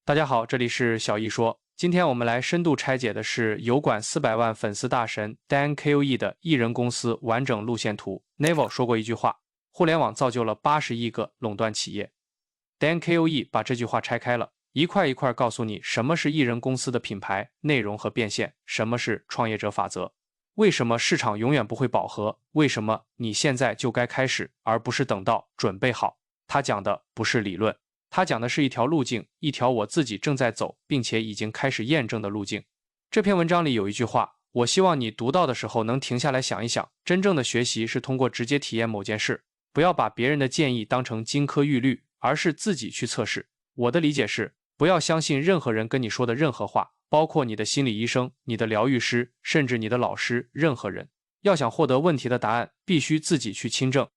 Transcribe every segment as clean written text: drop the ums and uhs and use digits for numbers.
大家好，这里是小易说。今天我们来深度拆解的是油管400万粉丝大神 Dan KOE 的艺人公司完整路线图。Naval 说过一句话：互联网造就了80亿个垄断企业。Dan KOE 把这句话拆开了，一块一块告诉你什么是艺人公司的品牌、内容和变现，什么是创业者法则，为什么市场永远不会饱和，为什么你现在就该开始，而不是等到准备好。他讲的不是理论。他讲的是一条路径，一条我自己正在走，并且已经开始验证的路径。这篇文章里有一句话，我希望你读到的时候能停下来想一想，真正的学习是通过直接体验某件事，不要把别人的建议当成金科玉律，而是自己去测试。我的理解是，不要相信任何人跟你说的任何话，包括你的心理医生、你的疗愈师，甚至你的老师，任何人。要想获得问题的答案，必须自己去亲证。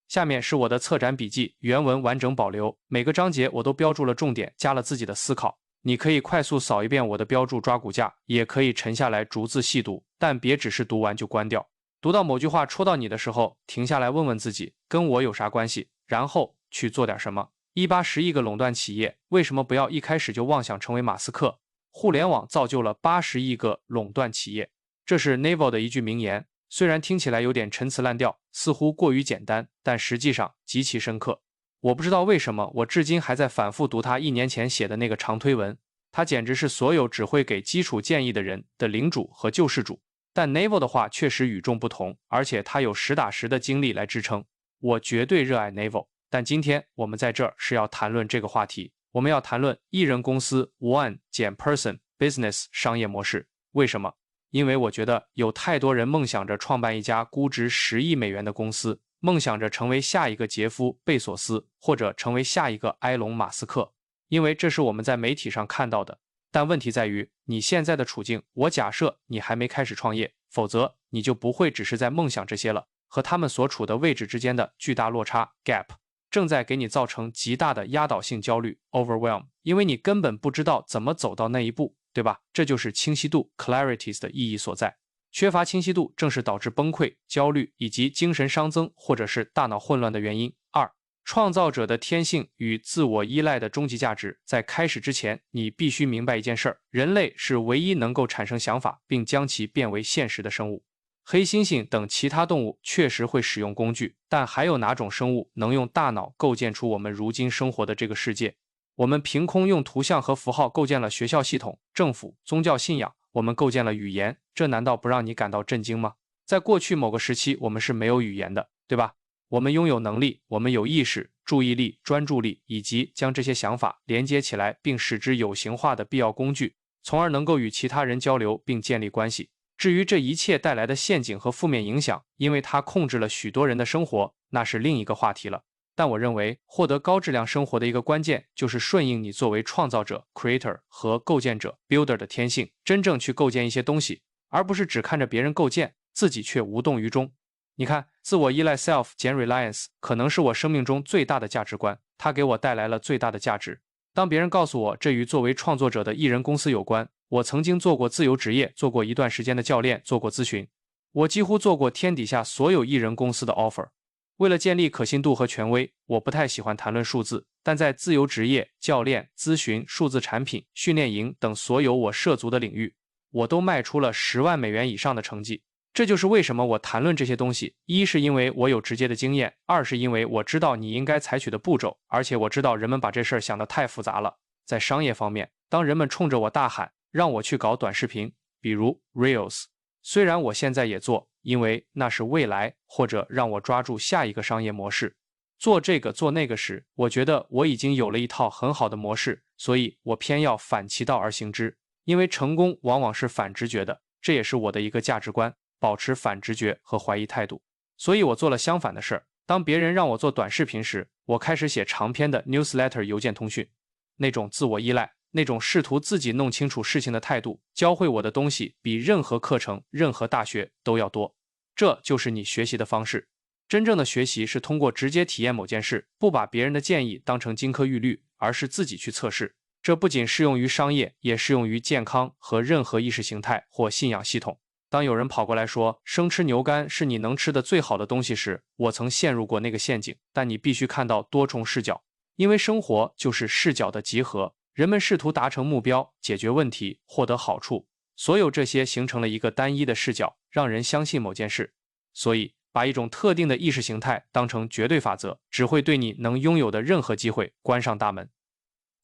下面是我的策展笔记，原文完整保留，每个章节我都标注了重点，加了自己的思考。你可以快速扫一遍我的标注抓骨架，也可以沉下来逐字细读，但别只是读完就关掉。读到某句话戳到你的时候，停下来问问自己，跟我有啥关系？然后去做点什么。10亿个垄断企业，为什么不要一开始就妄想成为马斯克？互联网造就了80亿个垄断企业，这是 Naval 的一句名言。虽然听起来有点陈词滥调，似乎过于简单，但实际上极其深刻。我不知道为什么，我至今还在反复读他1年前写的那个长推文，他简直是所有只会给基础建议的人的领主和救世主。但 Naval 的话确实与众不同，而且他有实打实的经历来支撑。我绝对热爱 Naval， 但今天我们在这儿是要谈论这个话题，我们要谈论艺人公司 One-Person Business 商业模式。为什么？因为我觉得有太多人梦想着创办一家估值10亿美元的公司，梦想着成为下一个杰夫·贝索斯，或者成为下一个埃隆·马斯克，因为这是我们在媒体上看到的。但问题在于你现在的处境，我假设你还没开始创业，否则你就不会只是在梦想这些了。和他们所处的位置之间的巨大落差 gap 正在给你造成极大的压倒性焦虑 overwhelm， 因为你根本不知道怎么走到那一步，对吧？这就是清晰度 clarities 的意义所在。缺乏清晰度正是导致崩溃、焦虑以及精神熵增或者是大脑混乱的原因。2. 创造者的天性与自我依赖的终极价值。在开始之前，你必须明白一件事儿：人类是唯一能够产生想法并将其变为现实的生物。黑猩猩等其他动物确实会使用工具，但还有哪种生物能用大脑构建出我们如今生活的这个世界？我们凭空用图像和符号构建了学校系统、政府、宗教信仰，我们构建了语言，这难道不让你感到震惊吗？在过去某个时期，我们是没有语言的，对吧？我们拥有能力，我们有意识、注意力、专注力，以及将这些想法连接起来并使之有形化的必要工具，从而能够与其他人交流并建立关系。至于这一切带来的陷阱和负面影响，因为它控制了许多人的生活，那是另一个话题了。但我认为，获得高质量生活的一个关键，就是顺应你作为创造者 creator 和构建者 builder 的天性，真正去构建一些东西，而不是只看着别人构建，自己却无动于衷。你看，自我依赖 self 减 reliance 可能是我生命中最大的价值观，它给我带来了最大的价值。当别人告诉我这与作为创作者的艺人公司有关，我曾经做过自由职业，做过一段时间的教练，做过咨询，我几乎做过天底下所有艺人公司的 offer。为了建立可信度和权威，我不太喜欢谈论数字，但在自由职业、教练、咨询、数字产品、训练营等所有我涉足的领域，我都卖出了10万美元以上的成绩。这就是为什么我谈论这些东西，一是因为我有直接的经验，二是因为我知道你应该采取的步骤，而且我知道人们把这事儿想得太复杂了。在商业方面，当人们冲着我大喊让我去搞短视频，比如 Reels， 虽然我现在也做，因为那是未来，或者让我抓住下一个商业模式，做这个做那个时，我觉得我已经有了一套很好的模式，所以我偏要反其道而行之，因为成功往往是反直觉的，这也是我的一个价值观，保持反直觉和怀疑态度。所以我做了相反的事儿。当别人让我做短视频时，我开始写长篇的 newsletter 邮件通讯。那种自我依赖，那种试图自己弄清楚事情的态度，教会我的东西比任何课程、任何大学都要多。这就是你学习的方式。真正的学习是通过直接体验某件事，不把别人的建议当成金科玉律，而是自己去测试。这不仅适用于商业，也适用于健康和任何意识形态或信仰系统。当有人跑过来说生吃牛肝是你能吃的最好的东西时，我曾陷入过那个陷阱。但你必须看到多重视角，因为生活就是视角的集合。人们试图达成目标、解决问题、获得好处，所有这些形成了一个单一的视角，让人相信某件事。所以，把一种特定的意识形态当成绝对法则，只会对你能拥有的任何机会关上大门。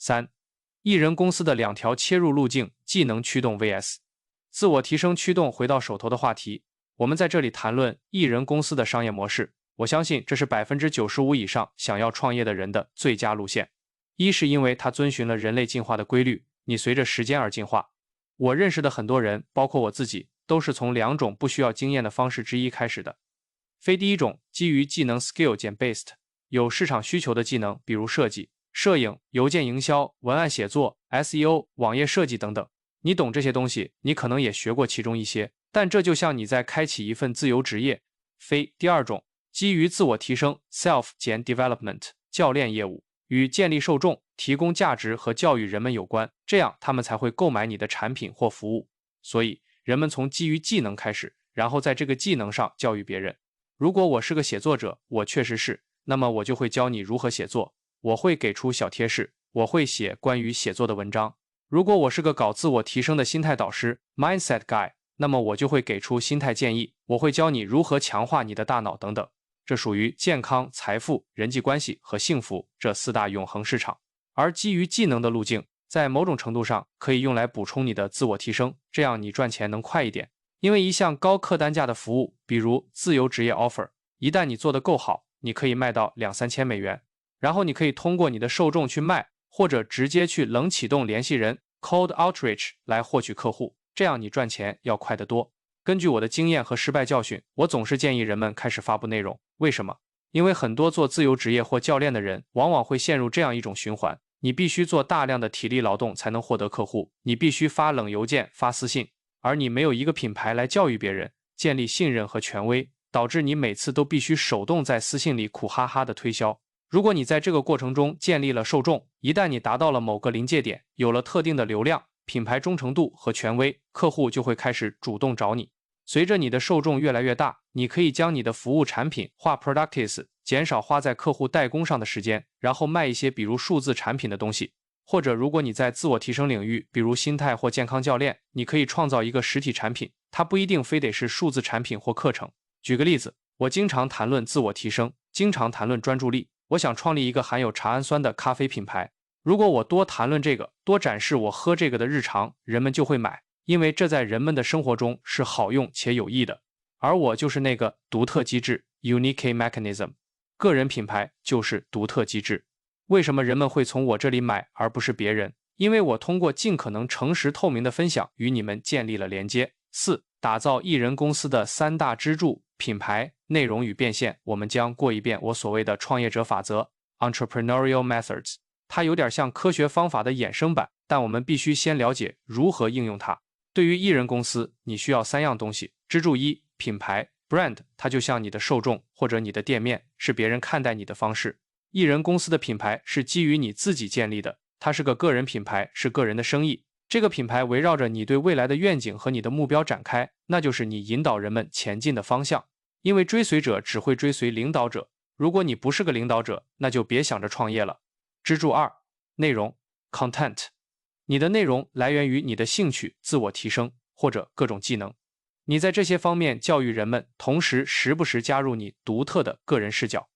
3. 艺人公司的2条切入路径：技能驱动 vs 自我提升驱动。回到手头的话题，我们在这里谈论艺人公司的商业模式。我相信这是 95% 以上想要创业的人的最佳路线。一是因为它遵循了人类进化的规律，你随着时间而进化。我认识的很多人，包括我自己，都是从2种不需要经验的方式之一开始的。非第一种，基于技能 skill 减 based， 有市场需求的技能，比如设计、摄影、邮件营销、文案写作、SEO、网页设计等等。你懂这些东西，你可能也学过其中一些，但这就像你在开启一份自由职业。非第二种，基于自我提升 self 减 development 教练业务，与建立受众、提供价值和教育人们有关，这样他们才会购买你的产品或服务。所以，人们从基于技能开始，然后在这个技能上教育别人。如果我是个写作者，我确实是，那么我就会教你如何写作，我会给出小贴士，我会写关于写作的文章。如果我是个搞自我提升的心态导师 mindset guy， 那么我就会给出心态建议，我会教你如何强化你的大脑等等。这属于健康、财富、人际关系和幸福这4大永恒市场。而基于技能的路径，在某种程度上可以用来补充你的自我提升，这样你赚钱能快一点。因为一项高客单价的服务，比如自由职业 offer， 一旦你做得够好，你可以卖到2-3千美元，然后你可以通过你的受众去卖，或者直接去冷启动联系人 cold outreach 来获取客户，这样你赚钱要快得多。根据我的经验和失败教训，我总是建议人们开始发布内容。为什么？因为很多做自由职业或教练的人往往会陷入这样一种循环：你必须做大量的体力劳动才能获得客户，你必须发冷邮件、发私信，而你没有一个品牌来教育别人，建立信任和权威，导致你每次都必须手动在私信里苦哈哈的推销。如果你在这个过程中建立了受众，一旦你达到了某个临界点，有了特定的流量、品牌忠诚度和权威，客户就会开始主动找你。随着你的受众越来越大，你可以将你的服务产品化 productize， 减少花在客户代工上的时间，然后卖一些比如数字产品的东西。或者如果你在自我提升领域，比如心态或健康教练，你可以创造一个实体产品，它不一定非得是数字产品或课程。举个例子，我经常谈论自我提升，经常谈论专注力，我想创立一个含有茶氨酸的咖啡品牌。如果我多谈论这个，多展示我喝这个的日常，人们就会买，因为这在人们的生活中是好用且有益的。而我就是那个独特机制 unique mechanism， 个人品牌就是独特机制。为什么人们会从我这里买而不是别人？因为我通过尽可能诚实透明的分享与你们建立了连接。4. 打造艺人公司的3大支柱：品牌、内容与变现。我们将过一遍我所谓的创业者法则 entrepreneurial methods， 它有点像科学方法的衍生版，但我们必须先了解如何应用它。对于艺人公司，你需要3样东西。支柱1，品牌 brand， 它就像你的受众或者你的店面，是别人看待你的方式。艺人公司的品牌是基于你自己建立的，它是个个人品牌，是个人的生意。这个品牌围绕着你对未来的愿景和你的目标展开，那就是你引导人们前进的方向。因为追随者只会追随领导者，如果你不是个领导者，那就别想着创业了。支柱2，内容 content， 你的内容来源于你的兴趣、自我提升或者各种技能。你在这些方面教育人们，同时时不时加入你独特的个人视角。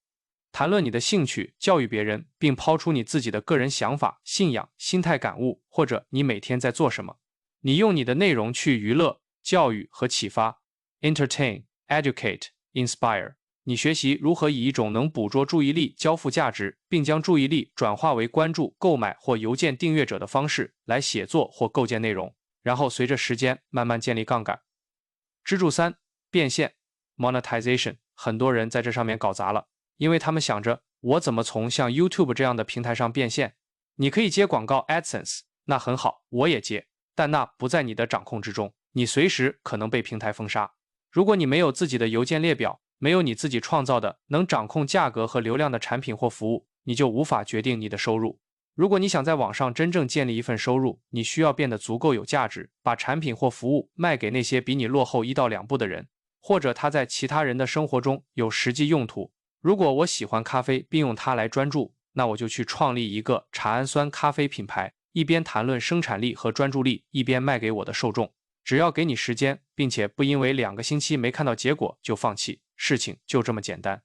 谈论你的兴趣，教育别人，并抛出你自己的个人想法、信仰、心态感悟，或者你每天在做什么。你用你的内容去娱乐、教育和启发 entertain, educate, inspire。你学习如何以一种能捕捉注意力、交付价值，并将注意力转化为关注、购买或邮件订阅者的方式来写作或构建内容，然后随着时间慢慢建立杠杆。支柱3，变现 monetization。很多人在这上面搞砸了，因为他们想着我怎么从像 YouTube 这样的平台上变现。你可以接广告 AdSense， 那很好，我也接，但那不在你的掌控之中，你随时可能被平台封杀。如果你没有自己的邮件列表，没有你自己创造的能掌控价格和流量的产品或服务，你就无法决定你的收入。如果你想在网上真正建立一份收入，你需要变得足够有价值，把产品或服务卖给那些比你落后1到2步的人，或者他在其他人的生活中有实际用途。如果我喜欢咖啡并用它来专注，那我就去创立一个茶氨酸咖啡品牌，一边谈论生产力和专注力，一边卖给我的受众。只要给你时间，并且不因为2个星期没看到结果就放弃，事情就这么简单。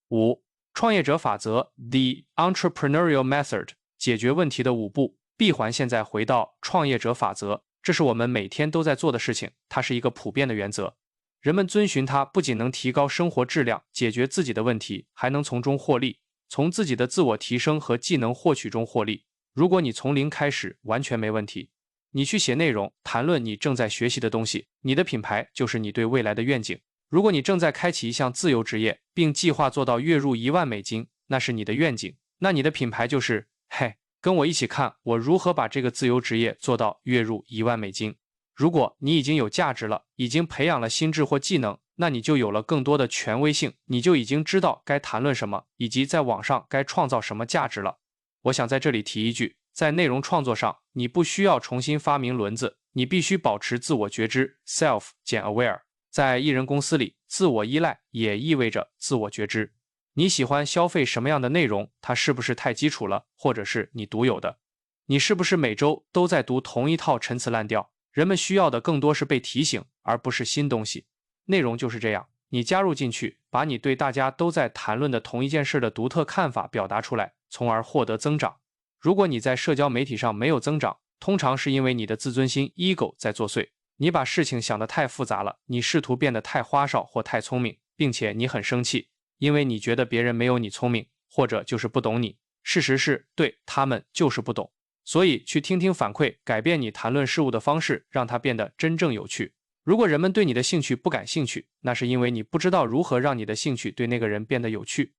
5. 创业者法则 The Entrepreneurial Method 解决问题的5步闭环。现在回到创业者法则，这是我们每天都在做的事情，它是一个普遍的原则。人们遵循它不仅能提高生活质量，解决自己的问题，还能从中获利，从自己的自我提升和技能获取中获利。如果你从零开始，完全没问题。你去写内容，谈论你正在学习的东西，你的品牌就是你对未来的愿景。如果你正在开启一项自由职业，并计划做到月入1万美金，那是你的愿景，那你的品牌就是嘿，跟我一起看我如何把这个自由职业做到月入1万美金。如果你已经有价值了，已经培养了心智或技能，那你就有了更多的权威性，你就已经知道该谈论什么，以及在网上该创造什么价值了。我想在这里提一句，在内容创作上，你不需要重新发明轮子，你必须保持自我觉知 self-aware。在艺人公司里，自我依赖也意味着自我觉知。你喜欢消费什么样的内容？它是不是太基础了，或者是你独有的？你是不是每周都在读同一套陈词滥调？人们需要的更多是被提醒，而不是新东西。内容就是这样，你加入进去，把你对大家都在谈论的同一件事的独特看法表达出来，从而获得增长。如果你在社交媒体上没有增长，通常是因为你的自尊心 ego 在作祟。你把事情想得太复杂了，你试图变得太花哨或太聪明，并且你很生气，因为你觉得别人没有你聪明，或者就是不懂你。事实是，对，他们就是不懂。所以去听听反馈，改变你谈论事物的方式，让它变得真正有趣。如果人们对你的兴趣不感兴趣，那是因为你不知道如何让你的兴趣对那个人变得有趣。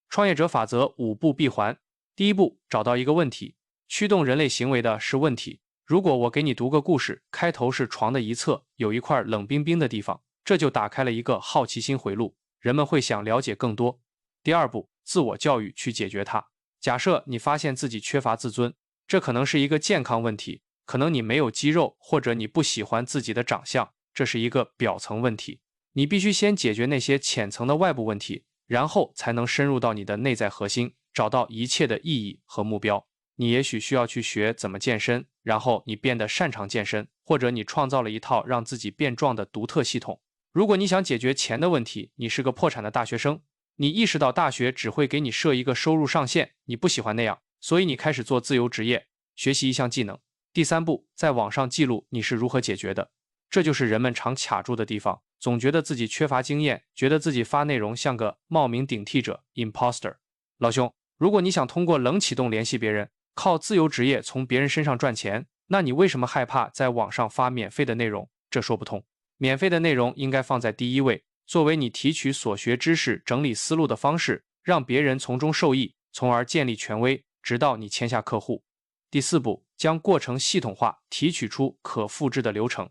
创业者法则5步闭环。第1步，找到一个问题。驱动人类行为的是问题。如果我给你读个故事，开头是床的一侧有一块冷冰冰的地方，这就打开了一个好奇心回路，人们会想了解更多。第2步，自我教育去解决它。假设你发现自己缺乏自尊，这可能是一个健康问题，可能你没有肌肉，或者你不喜欢自己的长相，这是一个表层问题。你必须先解决那些浅层的外部问题，然后才能深入到你的内在核心，找到一切的意义和目标。你也许需要去学怎么健身，然后你变得擅长健身，或者你创造了一套让自己变壮的独特系统。如果你想解决钱的问题，你是个破产的大学生，你意识到大学只会给你设一个收入上限，你不喜欢那样，所以你开始做自由职业，学习一项技能。第3步，在网上记录你是如何解决的。这就是人们常卡住的地方，总觉得自己缺乏经验，觉得自己发内容像个冒名顶替者 imposter。老兄，如果你想通过冷启动联系别人，靠自由职业从别人身上赚钱，那你为什么害怕在网上发免费的内容？这说不通。免费的内容应该放在第1位，作为你提取所学知识、整理思路的方式，让别人从中受益，从而建立权威，直到你签下客户。第4步，将过程系统化，提取出可复制的流程。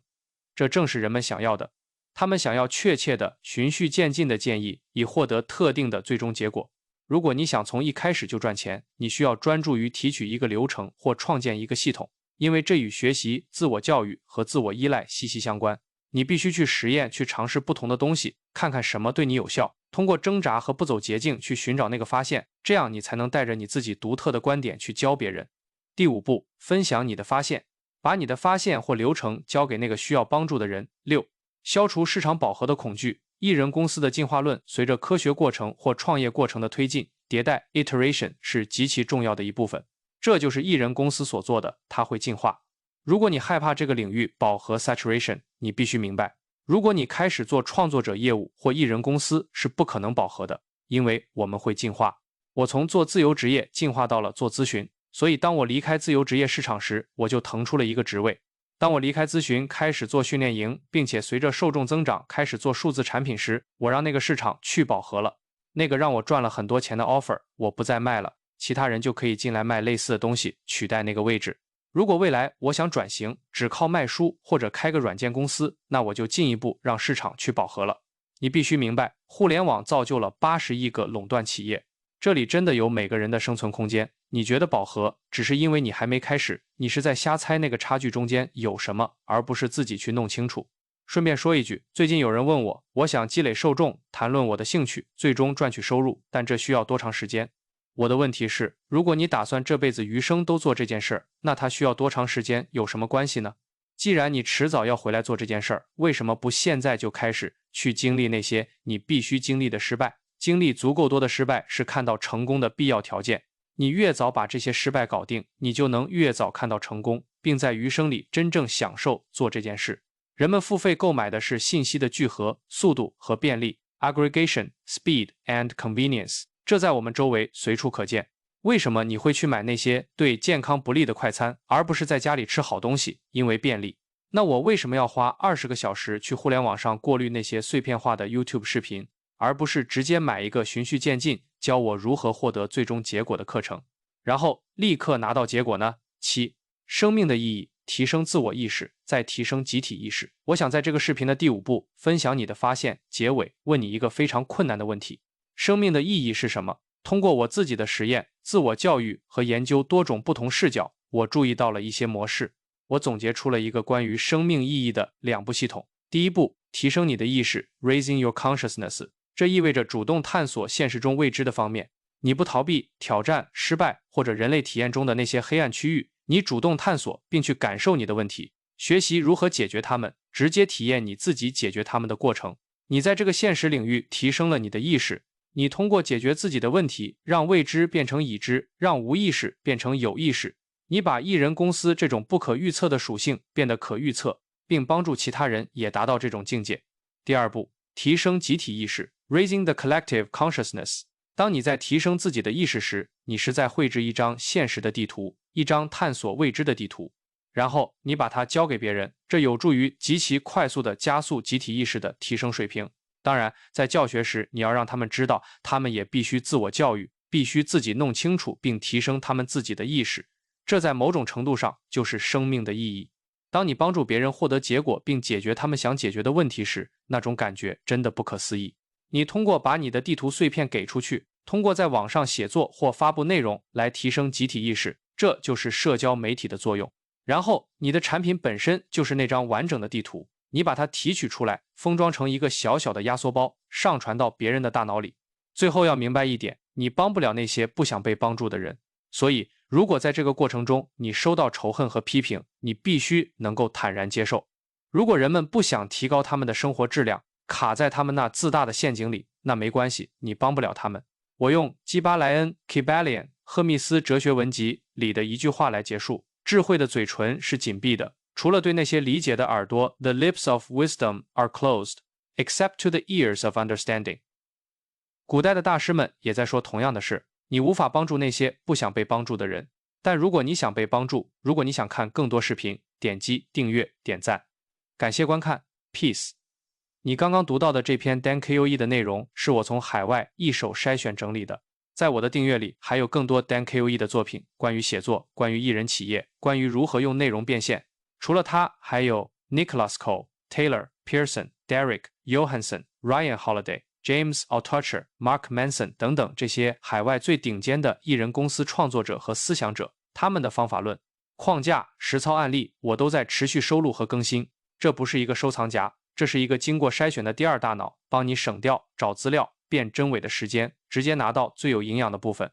这正是人们想要的。他们想要确切的、循序渐进的建议，以获得特定的最终结果。如果你想从一开始就赚钱，你需要专注于提取一个流程或创建一个系统，因为这与学习、自我教育和自我依赖息息相关。你必须去实验，去尝试不同的东西，看看什么对你有效，通过挣扎和不走捷径去寻找那个发现，这样你才能带着你自己独特的观点去教别人。第5步，分享你的发现，把你的发现或流程交给那个需要帮助的人。6. 消除市场饱和的恐惧。艺人公司的进化论，随着科学过程或创业过程的推进，迭代 iteration 是极其重要的一部分。这就是艺人公司所做的，它会进化。如果你害怕这个领域饱和 saturation， 你必须明白，如果你开始做创作者业务或艺人公司是不可能饱和的，因为我们会进化。我从做自由职业进化到了做咨询，所以当我离开自由职业市场时，我就腾出了一个职位。当我离开咨询开始做训练营，并且随着受众增长开始做数字产品时，我让那个市场去饱和了。那个让我赚了很多钱的 offer 我不再卖了，其他人就可以进来卖类似的东西，取代那个位置。如果未来我想转型，只靠卖书或者开个软件公司，那我就进一步让市场去饱和了。你必须明白，互联网造就了80亿个垄断企业，这里真的有每个人的生存空间。你觉得饱和，只是因为你还没开始，你是在瞎猜那个差距中间有什么，而不是自己去弄清楚。顺便说一句，最近有人问我，我想积累受众，谈论我的兴趣，最终赚取收入，但这需要多长时间？我的问题是，如果你打算这辈子余生都做这件事儿，那它需要多长时间有什么关系呢？既然你迟早要回来做这件事儿，为什么不现在就开始去经历那些你必须经历的失败？经历足够多的失败是看到成功的必要条件。你越早把这些失败搞定，你就能越早看到成功，并在余生里真正享受做这件事。人们付费购买的是信息的聚合、速度和便利 （aggregation, speed and convenience），这在我们周围随处可见。为什么你会去买那些对健康不利的快餐，而不是在家里吃好东西？因为便利。那我为什么要花20个小时去互联网上过滤那些碎片化的 YouTube 视频，而不是直接买一个循序渐进，教我如何获得最终结果的课程，然后立刻拿到结果呢？7. 生命的意义，提升自我意识，再提升集体意识。我想在这个视频的第5步分享你的发现，结尾问你一个非常困难的问题：生命的意义是什么？通过我自己的实验、自我教育和研究多种不同视角，我注意到了一些模式。我总结出了一个关于生命意义的2步系统。第一步，提升你的意识 ，raising your consciousness。这意味着主动探索现实中未知的方面。你不逃避、挑战、失败或者人类体验中的那些黑暗区域，你主动探索并去感受你的问题，学习如何解决它们，直接体验你自己解决它们的过程。你在这个现实领域提升了你的意识。你通过解决自己的问题，让未知变成已知，让无意识变成有意识。你把艺人公司这种不可预测的属性变得可预测，并帮助其他人也达到这种境界。第2步，提升集体意识 ，raising the collective consciousness。当你在提升自己的意识时，你是在绘制一张现实的地图，一张探索未知的地图。然后你把它交给别人，这有助于极其快速地加速集体意识的提升水平。当然，在教学时，你要让他们知道，他们也必须自我教育，必须自己弄清楚并提升他们自己的意识。这在某种程度上就是生命的意义。当你帮助别人获得结果并解决他们想解决的问题时，那种感觉真的不可思议。你通过把你的地图碎片给出去，通过在网上写作或发布内容来提升集体意识，这就是社交媒体的作用。然后，你的产品本身就是那张完整的地图。你把它提取出来，封装成一个小小的压缩包，上传到别人的大脑里。最后要明白一点，你帮不了那些不想被帮助的人。所以，如果在这个过程中你收到仇恨和批评，你必须能够坦然接受。如果人们不想提高他们的生活质量，卡在他们那自大的陷阱里，那没关系，你帮不了他们。我用基巴莱恩 （Kybalion） 赫密斯哲学文集里的一句话来结束：智慧的嘴唇是紧闭的。除了对那些理解的耳朵 ，the lips of wisdom are closed, except to the ears of understanding。古代的大师们也在说同样的事。你无法帮助那些不想被帮助的人，但如果你想被帮助，如果你想看更多视频，点击订阅、点赞。感谢观看 ，Peace。你刚刚读到的这篇 Dan KOE 的内容是我从海外一手筛选整理的。在我的订阅里还有更多 Dan KOE 的作品，关于写作，关于艺人企业，关于如何用内容变现。除了他，还有 Nicholas Cole、Taylor、Pearson、Derek、Johansson、Ryan Holiday、James Altucher、Mark Manson 等等这些海外最顶尖的艺人公司创作者和思想者，他们的方法论、框架、实操案例，我都在持续收录和更新。这不是一个收藏夹，这是一个经过筛选的第二大脑，帮你省掉找资料、辨真伪的时间，直接拿到最有营养的部分。